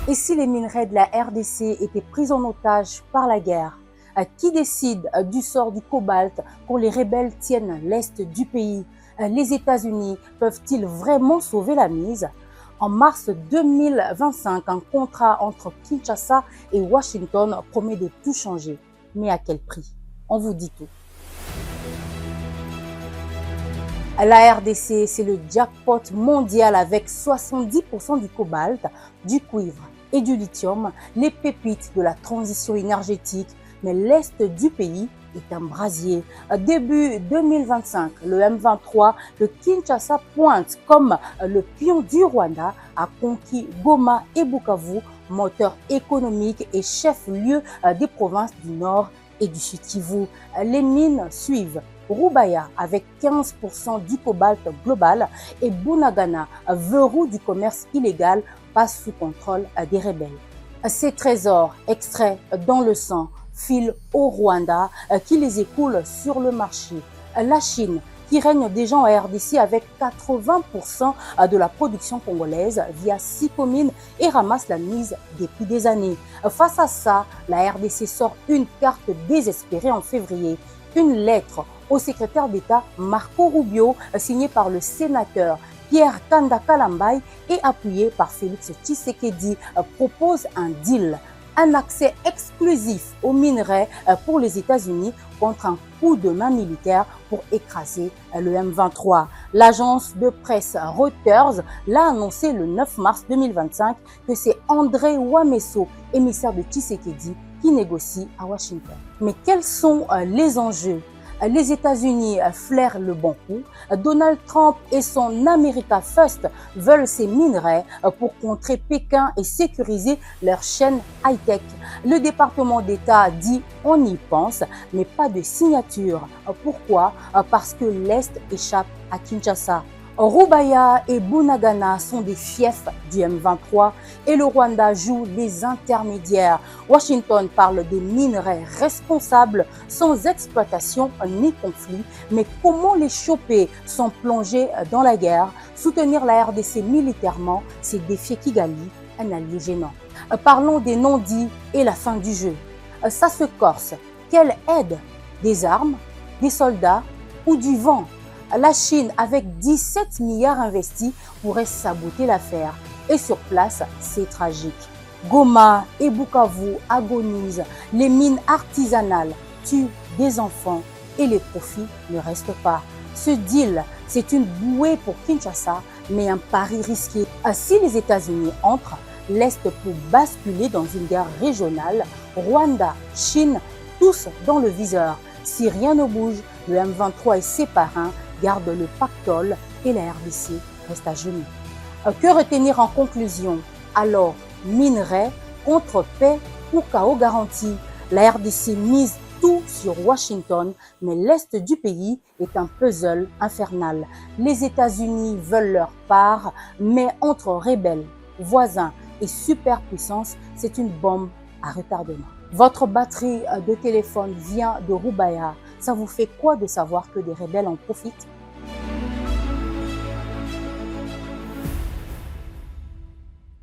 Et si les minerais de la RDC étaient pris en otage par la guerre? Qui décide du sort du cobalt quand les rebelles tiennent l'est du pays? Les États-Unis peuvent-ils vraiment sauver la mise? En mars 2025, un contrat entre Kinshasa et Washington promet de tout changer. Mais à quel prix? On vous dit tout. La RDC, c'est le jackpot mondial avec 70% du cobalt, du cuivre et du lithium, les pépites de la transition énergétique. Mais l'est du pays est un brasier. Début 2025, le M23 de Kinshasa pointe comme le pion du Rwanda a conquis Goma et Bukavu, moteur économique et chef-lieu des provinces du Nord et du Sud Kivu. Les mines suivent. Rubaya avec 15% du cobalt global et Bunagana, verrou du commerce illégal, passe sous contrôle des rebelles. Ces trésors extraits dans le sang filent au Rwanda qui les écoule sur le marché. La Chine qui règne déjà en RDC avec 80% de la production congolaise via 6 communes et ramasse la mise depuis des années. Face à ça, la RDC sort une carte désespérée en février. Une lettre au secrétaire d'État Marco Rubio, signée par le sénateur Pierre Kanda Kalambay et appuyé par Félix Tshisekedi, propose un deal, un accès exclusif aux minerais pour les États-Unis contre un coup de main militaire pour écraser le M23. L'agence de presse Reuters l'a annoncé le 9 mars 2025 que c'est André Ouamesso, émissaire de Tshisekedi, qui négocie à Washington. Mais quels sont les enjeux? Les États-Unis flairent le bon coup. Donald Trump et son America First veulent ces minerais pour contrer Pékin et sécuriser leur chaîne high-tech. Le département d'État dit on y pense, mais pas de signature. Pourquoi? Parce que l'Est échappe à Kinshasa. Rubaya et Bunagana sont des fiefs du M23 et le Rwanda joue les intermédiaires. Washington parle des minerais responsables sans exploitation ni conflit. Mais comment les choper sans plonger dans la guerre? Soutenir la RDC militairement, c'est défier Kigali, un allié gênant. Parlons des non-dits et la fin du jeu. Ça se corse. Quelle aide? Des armes, des soldats ou du vent? La Chine, avec 17 milliards investis, pourrait saboter l'affaire. Et sur place, c'est tragique. Goma et Bukavu agonisent. Les mines artisanales tuent des enfants et les profits ne restent pas. Ce deal, c'est une bouée pour Kinshasa, mais un pari risqué. Si les États-Unis entrent, l'Est peut basculer dans une guerre régionale. Rwanda, Chine, tous dans le viseur. Si rien ne bouge, le M23 et ses parrains gardent le pactole et la RDC reste à genoux. Que retenir en conclusion? Alors, minerais contre paix ou chaos garanti? La RDC mise tout sur Washington, mais l'Est du pays est un puzzle infernal. Les États-Unis veulent leur part, mais entre rebelles, voisins et superpuissances, c'est une bombe à retardement. Votre batterie de téléphone vient de Rubaya. Ça vous fait quoi de savoir que des rebelles en profitent?